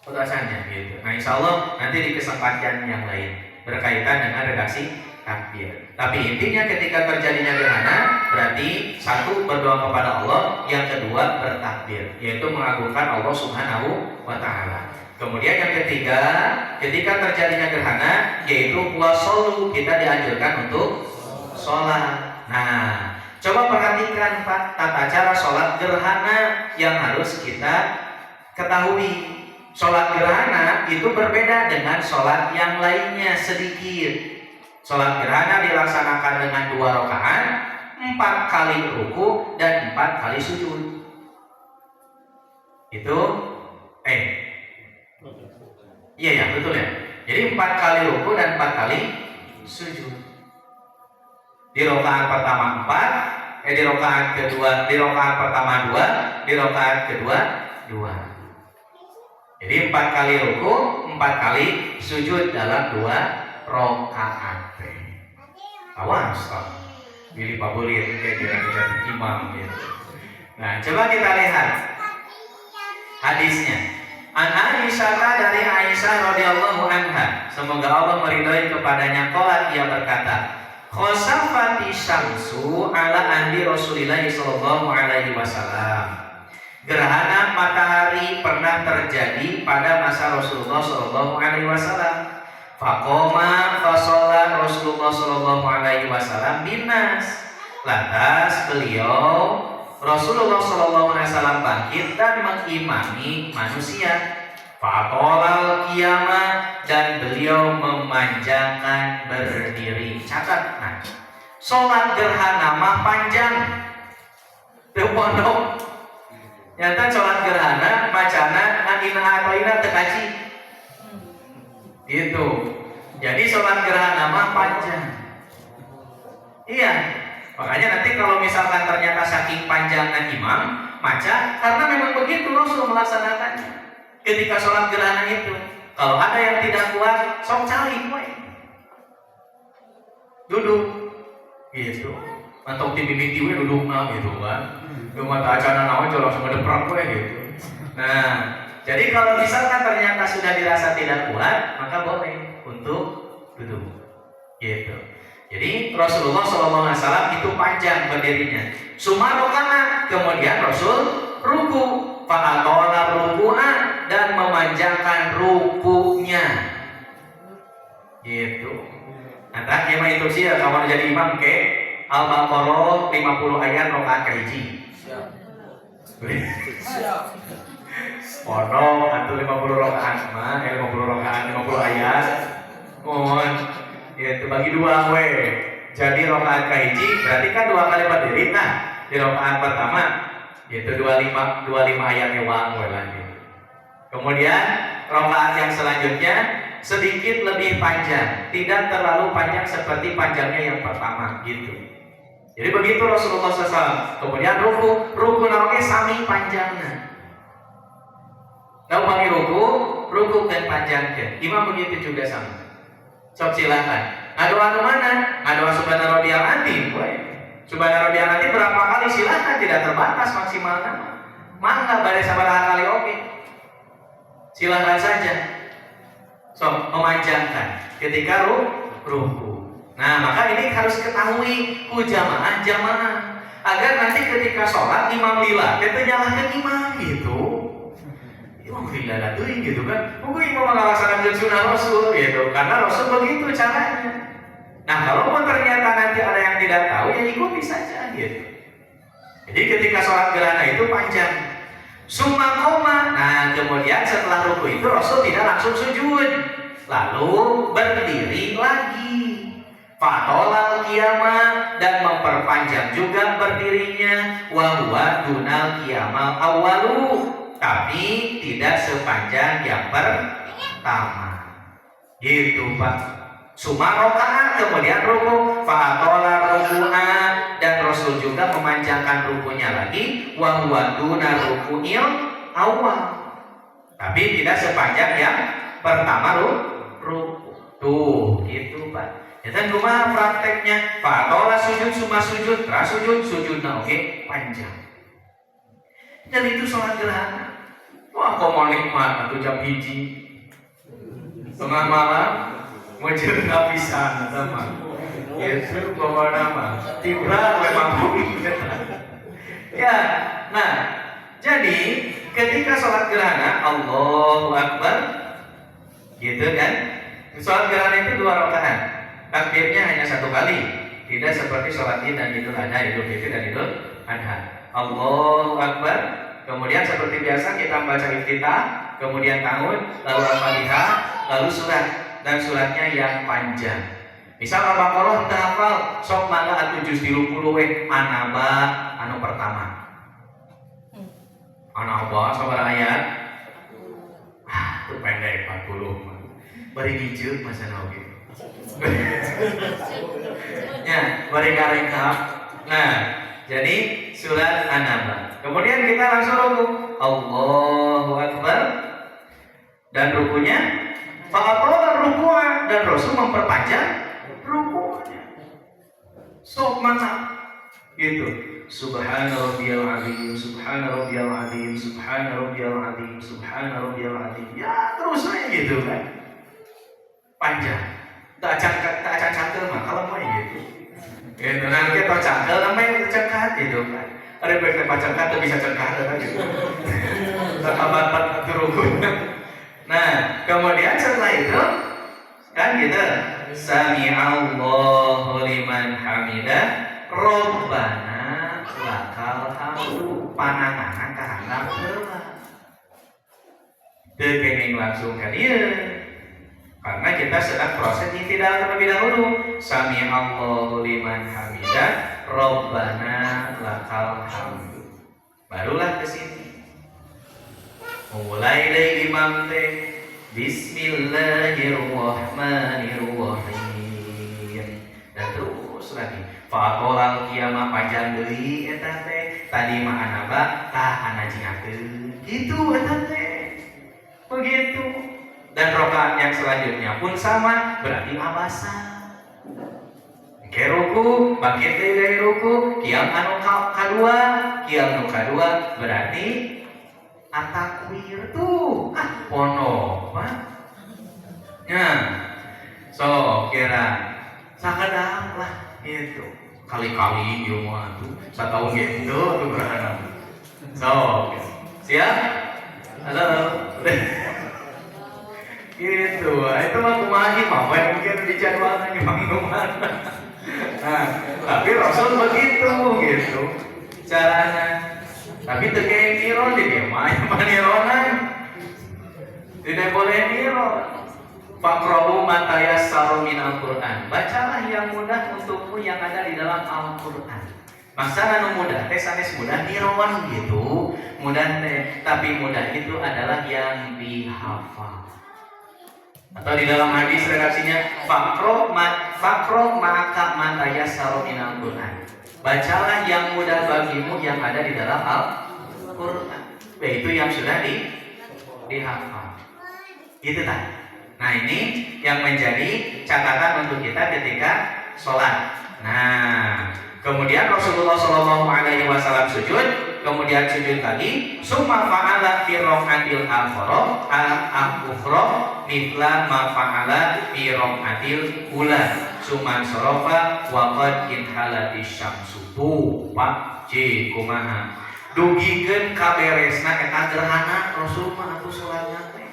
A: Putasannya gitu. Nah, insya Allah nanti di kesempatan yang lain berkaitan dengan redaksi takbir. Tapi intinya ketika terjadinya gerhana berarti satu berdoa kepada Allah, yang kedua bertakbir, yaitu mengagungkan Allah Subhanahu wa taala. Kemudian yang ketiga, ketika terjadinya gerhana yaitu wasolu, kita dianjurkan untuk sholat. Nah, coba perhatikan Pak tata cara sholat gerhana yang harus kita ketahui. Sholat gerhana itu berbeda dengan sholat yang lainnya sedikit. Sholat gerhana dilaksanakan dengan 2 rakaat, 4 kali ruku dan 4 kali sujud. Itu iya ya betul ya. Jadi 4 kali ruku dan 4 kali sujud. Di rakaat pertama 4, di rakaat kedua, di rakaat pertama 2, di rakaat kedua 2. Jadi 4 kali ruku, 4 kali sujud dalam 2 rakaat. Awas, pilih pabulir kayak kira-kira imam gitu. Nah, coba kita lihat hadisnya. An Aisyah, dari Aisyah radhiyallahu anha, semoga Allah meridhai kepadanya, qalat, ia berkata, khosafati syamsu ala ahli Rasulillah sallallahu alaihi wasallam. Gerhana matahari pernah terjadi pada masa Rasulullah sallallahu alaihi wasallam. Faqoma fasalla Rasulullah sallallahu alaihi wasallam binas. Lantas beliau Rasulullah sallallahu alaihi wasallam bangkit dan mengimami manusia. Faqala qiyamah, dan beliau memanjangkan berdiri. Catat, nah, sholat gerhana mah panjang. Teu pondok. Nyata sholat gerhana macana ngadina atau ina tekaji. Gitu. Jadi sholat gerhana mah panjang. Iya. Makanya nanti kalau misalkan ternyata saking panjangnya imam maca, karena memang begitu Rasul melaksanakannya ketika sholat gerhana itu. Kalau ada yang tidak kuat, sok cari duduk gitu. Atau timbi-timbi duduk gitu kan. Cuma acana naon langsung ngedeprak gitu. Nah, jadi kalau misalkan ternyata sudah dirasa tidak kuat, maka boleh untuk duduk. Gitu. Jadi Rasulullah SAW itu panjang berdirinya. Sumarokana, kemudian Rasul ruku, fa'atola ruku'an, dan memanjangkan rukunya. Gitu. Nah, tak kema itu sih kawan jadi imam ke Al-Baqarah 50 ayat rakaat kahiji. Siap. Pondok atau 50 rakaat mah, 50 rakaat 50 ayat. Mohon, itu bagi 2 we. Jadi rakaat kahiji berarti kan 2 kali berdiri. Nah, di rakaat pertama yaitu 25 ayatnya wang gitu. Kemudian rakaat yang selanjutnya sedikit lebih panjang, tidak terlalu panjang seperti panjangnya yang pertama gitu. Jadi begitu Rasulullah SAW. Kemudian ruku namanya sami panjangnya. Nah, bagi ruku dan panjangkan. Imam begitu juga sama. Sok silakan. Ngadoa kemana? Ngadoa subhana rabbiyal azim. Subhana rabbiyal azim berapa kali silakan, tidak terbatas maksimalnya. Mangga bare sabaraha kali oke. Silakan saja. So, memanjangkan ketika ruku. Nah, maka ini harus ketahui jamaah agar nanti ketika sholat imam lila kita nyalakan imam gitu. Imam lila teuing gitu kan. Pokoknya imam melaksanakan sunnah Rasul gitu. Karena Rasul begitu caranya. Nah, kalau ternyata nanti ada yang tidak tahu ya ikuti saja gitu. Jadi ketika sholat gerhana itu panjang. Summa koma. Nah, kemudian setelah ruku itu Rasul tidak langsung sujud, lalu berdiri lagi. Fatolal qiyamah, dan memperpanjang juga berdirinya. Wa huwa dunal qiyamal awwalu, tapi tidak sepanjang yang pertama. Gitu Pak. Summa rokaat, kemudian ruku. Fatola ruku'a, dan Rasul juga memanjangkan rukunya lagi. Wa huwa dunal ruku'il awal, tapi tidak sepanjang yang pertama ruku. Tuh, gitu Pak. Dan rumah prakteknya fatola sujud summa sujud, sujudna oke panjang. Dan itu sholat gerhana. Wah, kok mau nikmat atau jam hiji tengah malam ngejir pisan sama. Yesus bawa nama Tibra memang ya. Nah, jadi ketika sholat gerhana Allahu Akbar gitu kan. Sholat gerhana itu 2 rakaat. Takbirnya hanya 1 kali, tidak seperti sholat Id dan Idul Adha, Idul Fitri dan Idul Adha. Allahu Akbar. Kemudian seperti biasa kita membaca iftitah, kemudian ta'awudz, lalu Al-Fatihah, lalu surat, dan suratnya yang panjang. Misal Al-Baqarah kita hafal, sok mangga atuh juz 30 we anaba anu pertama. Anaba sabar ayat. Itu pendek 40. Bari hijau masa nabi. Ya, mereka. Nah, jadi surat An-Naba. Kemudian kita langsung ruku. Allahu Akbar. Dan rukunya faqala ruku'a, dan Rasul memperpanjang rukunya. Sok mana? Gitu. Subhana rabbiyal azim, subhana rabbiyal azim, subhana rabbiyal azim, subhana rabbiyal azim. Ya, terus aja gitu kan. Panjang. Tak acan cangkel mah kalau mau gitu. Gitu nanti kita cangkel namanya cengkat gitu kan. Ada baiknya cengkat tuh bisa cengkat kan gitu. Terhambat turun. Nah, kemudian setelah itu kan gitu. Sami'allahu liman hamidah, Rabbana lakal hamdu, panangan ka handap heula. Teu kenging langsung ka dieu. Karena kita sedang proses i'tidal terlebih dahulu. Sami'allahu liman hamidah, Rabbana lakal hamdu. Barulah ke sini. Mulai dari imam teh Bismillahirrahmanirrahim. Dan terus lagi. Faqolal qiyamah panjang deui eta teh. Tadi mah anaba tah anajingakeun. Gitu eta teh. Begitu. Dan rakaat yang selanjutnya pun sama, berarti abasa. Ke ruku, bangkit dari ruku, qiyam anu kadua, qiyam anu kadua berarti atakwir tuh. Pono, Pak. Nah, so kira sakadang lah itu. Kali-kali ieu mah tuh, satahun gitu tuh berharap. So, siap? Halo. Gitu, itu mah kumaha mah mungkin dijadwalkan Imam Numan. Nah, tapi Rasul begitu gitu caranya. Tapi teu kayak niron di dia mah nironan. Tidak boleh niron. Faqra'u ma tayassara minal Qur'an. Bacalah yang mudah untukmu yang ada di dalam Al-Qur'an. Maksana nu mudah teh sanes mudah dirawan gitu. Mudah teh, tapi mudah itu adalah yang dihafal. Atau di dalam hadis redaksinya faqra ma'aka ma tayassara minal Qur'an. Bacalah yang mudah bagimu yang ada di dalam Al-Qur'an. Yaitu yang sudah dihafal. Gitu kan? Nah ini yang menjadi catatan untuk kita ketika sholat. Nah kemudian Rasulullah SAW sujud, kemudian sujud lagi, summa fa'ala fi raqatil al-ukhra mithla ma fa'ala fi raqatil ula summa sarafa wa qad inhalatis syamsu. Pak J kumaha dugikeun kaberesna eta gerhana Rasul mah atuh salatna teh.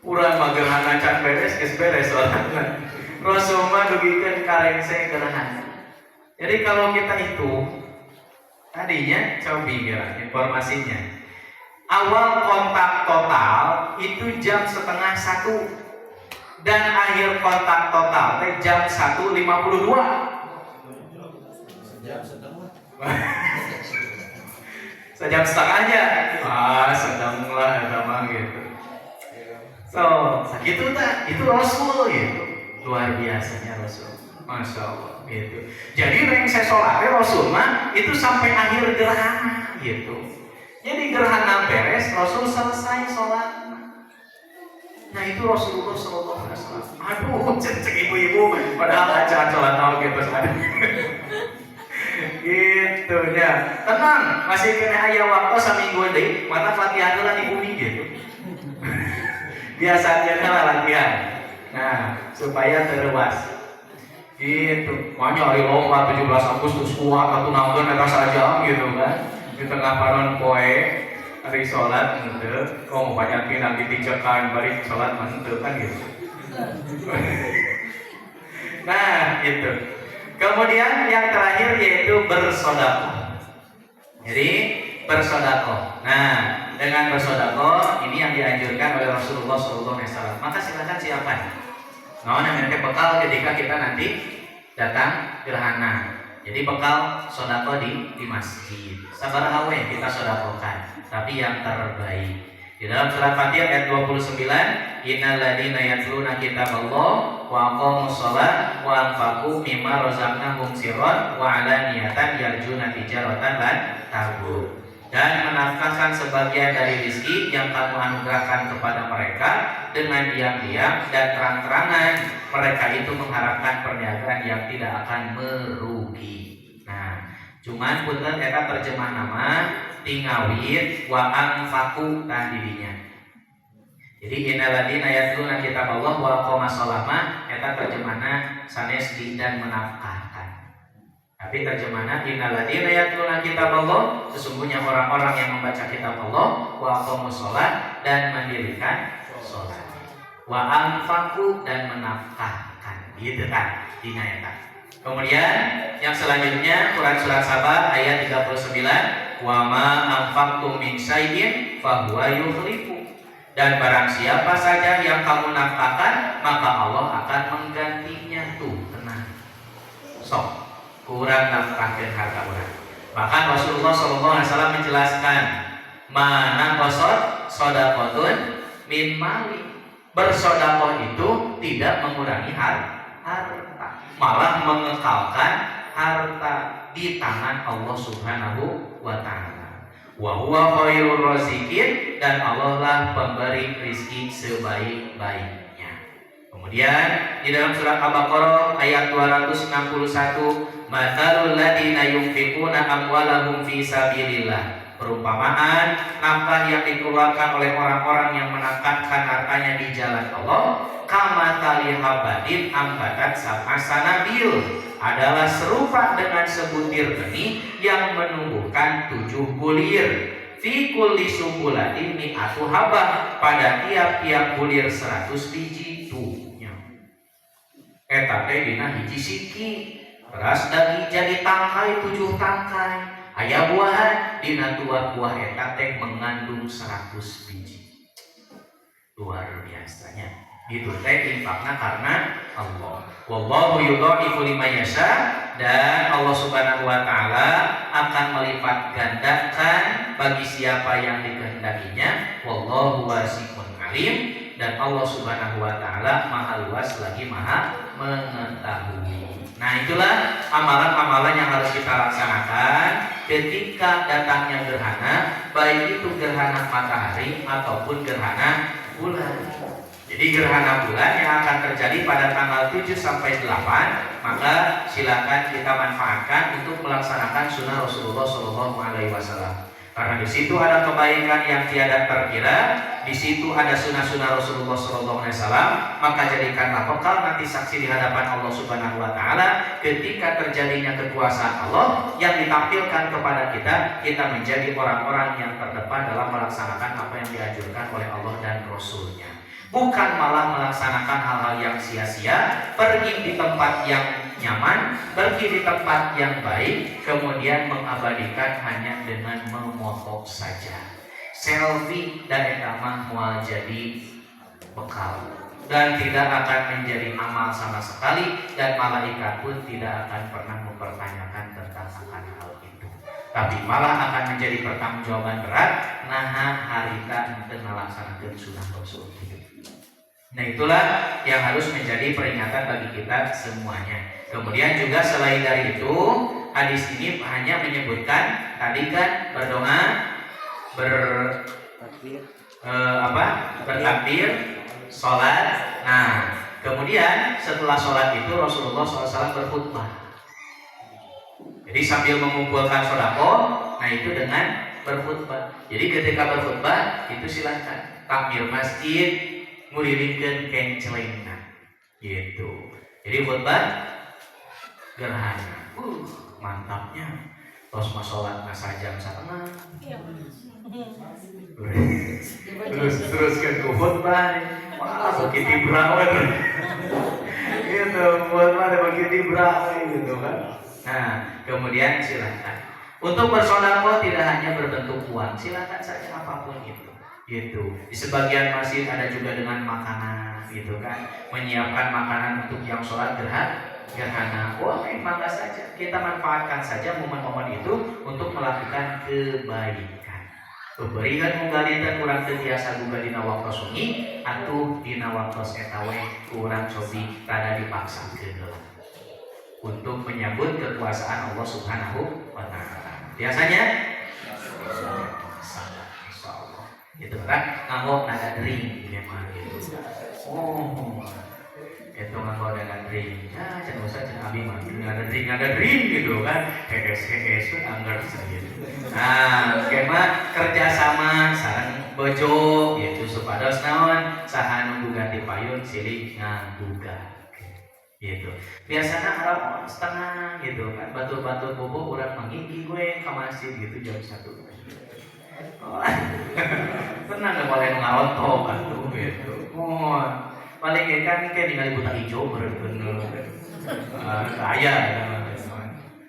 A: Urang mah gerhana can beres geus beres salatna. Rasul mah dugikeun karengse gerhana. Jadi kalau kita itu tadinya coba pikir informasinya. Awal kontak total itu jam 12:30 dan akhir kontak total teh jam 1.52. Sejam setengahnya. Sedang lah eta mah gitu. So, segitu tak? Itu Rasul gitu. Luar biasanya Rasul. Masya Allah gitu. Jadi rengse sholatnya Rasul mah itu sampai akhir gerhana gitu. Jadi gerhana beres, Rasul selesai sholat. Nah itu Rasulullah SAW. Aduh, cek ibu-ibu padahal acara sholat tahu gitu gitu ya. Tenang, masih kena aya waktu saminggu deui, mata Fatihah heula di bumi gitu. Biasanya lah latihan. Nah, supaya terluas. Gitu. Makanya hari lomba 17 Agustus kuat atau nanggeun eta saja gitu kan. Di tengah panon poe hari salat henteu, mau banyak pinang dipicekan bari salat henteu kan gitu. Nah, gitu. Kemudian yang terakhir yaitu bersedekah. Jadi bersedekah. Nah, dengan bersedekah ini yang dianjurkan oleh Rasulullah SAW. Maka silakan siapkan. Nah, nanti bekal ketika kita nanti datang gerhana. Jadi bekal sedekah di masjid. Sabaraha we kita sedekahkan, tapi yang terbaik. Di dalam surat Fatihah ayat 29, innal ladzina yatluna kitaballah wa aqamus shalah wa anfaqu mimma razaqnahum sirran wa alaniyatan yarjuna tijaratan lan tabur. Dan menafkahkan sebagian dari rezeki yang kamu anugerahkan kepada mereka dengan diam-diam dan terang-terangan. Mereka itu mengharapkan perniagaan yang tidak akan merugi. Nah, cuman punten eta terjemah nama tingawit wa anfaqu tah dirinya. Jadi innal ladzina yatluna kitaballah wa aqamas shalah eta terjemahna sanes dan menafkahkan. Tapi terjemahan innal ladzina yatluna kitaballah, sesungguhnya orang-orang yang membaca kitab Allah, wa aqamus shalah dan mendirikan salat. Wa anfaqu dan menafkahkan. Gitu kan dina eta. Kemudian yang selanjutnya Quran surat Saba ayat 39, wa ma anfaqtum min syai'in fa huwa yukhlifu. Dan barang siapa saja yang kamu nafkahkan, maka Allah akan menggantinya. Tuh, tenang. Sok kurang nafkahkeun harta urang. Bahkan Rasulullah SAW menjelaskan, mana qasad shadaqatun min mali. Bersedekah itu tidak mengurangi harta, malah mengekalkan harta di tangan Allah Subhanahu wa taala. Wa huwa khairur raziqin, dan Allah lah pemberi rezeki sebaik-baiknya. Kemudian di dalam surat Al-Baqarah ayat 261, matalul ladzina yunfiquna amwalahum fi sabilillah. Perumpamaan nafkah yang dikeluarkan oleh orang-orang yang menafkahkan hartanya di jalan Allah, kama tali habatin ambatat sab'a sanabil, adalah serupa dengan sebutir benih yang menumbuhkan 7 bulir. Fi kulli sumbulatin mi'atu habah, pada tiap-tiap bulir 100 biji tuhnya. Eta teh dina hiji siki, beras daging jadi tangkai 7 tangkai. Aya buahan dina buah eta teh mengandung 100 biji. luar biasanya. Gitu teh infakna karena Allah. Wallahu yudha'ifu liman yasha, dan Allah Subhanahu wa taala akan melipat gandakan bagi siapa yang dikehendakinya. Wallahu wasi'un alim, dan Allah Subhanahu wa taala maha luas lagi maha mengetahui. Nah, itulah amalan-amalan yang harus kita laksanakan ketika datangnya gerhana, baik itu gerhana matahari ataupun gerhana bulan. Jadi gerhana bulan yang akan terjadi pada tanggal 7 sampai 8, maka silakan kita manfaatkan untuk melaksanakan sunnah Rasulullah SAW. Karena di situ ada kebaikan yang tiada terkira, di situ ada sunnah-sunnah Rasulullah SAW, maka jadikanlah bekal nanti saksi di hadapan Allah Subhanahu wa taala ketika terjadinya kekuasaan Allah yang ditampilkan kepada kita menjadi orang-orang yang terdepan dalam melaksanakan apa yang dianjurkan oleh Allah dan Rasul-Nya. Bukan malah melaksanakan hal-hal yang sia-sia, pergi di tempat yang nyaman, pergi di tempat yang baik, kemudian mengabadikan hanya dengan memoto saja. Selfie dan etamah mual jadi bekal dan tidak akan menjadi amal sama sekali, dan malaikat pun tidak akan pernah mempertanyakan tentang akan hal itu, tapi malah akan menjadi pertanggungjawaban berat nah harita untuk melaksanakan sunnah Rasul. Nah, itulah yang harus menjadi peringatan bagi kita semuanya. Kemudian juga selain dari itu, hadis ini hanya menyebutkan tadi kan berdoa, bertakbir, sholat. Nah, kemudian setelah sholat itu Rasulullah SAW berkhutbah. Jadi sambil mengumpulkan sedekah, nah itu dengan berkhutbah. Jadi ketika berkhutbah itu silakan takbir masjid, nguriringkeun kencelengna gitu. Jadi khutbah gerhana. Mantapnya. Tos masolat jam 1. Terus ke khutbah. Wah, begitu berawat. Gitu, khutbah begitu berawat gitu kan. Nah, kemudian silakan. Untuk bersedekah tidak hanya berbentuk uang, silakan saja apapun itu. Gitu. Di sebagian masjid ada juga dengan makanan, gitu kan, menyiapkan makanan untuk yang sholat gerhana. Wah, mangga saja kita manfaatkan saja momen-momen itu untuk melakukan kebaikan. Berikan munggalita kurang terbiasa juga dina waktu sunyi, atuh dina waktu etawe kurang cobi rada dipaksakeun untuk menyambut kekuasaan Allah Subhanahu wa taala. Biasanya gitu kan, nganggo nada ring memang gitu. Itu nganggo nada ring. Ya, cenah usah cenah abi mah nada ring gitu kan. Hehes anggar gitu. Nah, kema kerjasama sareng bojo gitu supados naon saha nu ganti payun silih ngagugat. Gitu. Biasanya Arab setengah gitu kan, batur-batur bobo urang mangigi gue ka masjid gitu jam 1. Pernah nggak boleh ngarontok kan tuh gitu. Paling kan kayak tinggal buta hijau bener-bener kaya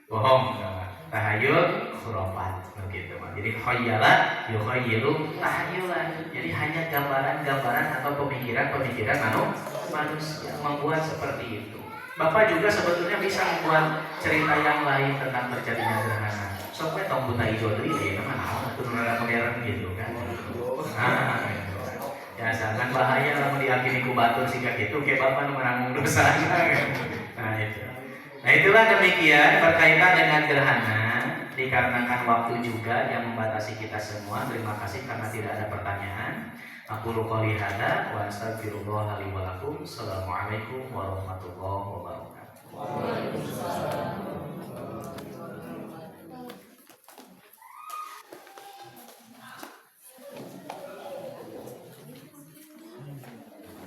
A: bohong, tahayul khurafat gitu. Jadi khayalat yukhayyilu tahayulan. Jadi hanya gambaran-gambaran atau pemikiran-pemikiran manusia membuat seperti itu. Bapak juga sebetulnya bisa membuat cerita yang lain tentang terjadinya gerhana. Soalnya tong buta hijau deui mah naon atuh rada modern gitu kan. Nah, ya sangat bahaya lamun diakini ku batur siga kitu ke bapak nu menanggung dosa. Nah, itu. Nah, itulah demikian berkaitan dengan gerhana, dikarenakan waktu juga yang membatasi kita semua. Terima kasih karena tidak ada pertanyaan. Aku qouli hadza wa astaghfirullah li wa lakum. Assalamualaikum warahmatullahi wabarakatuh.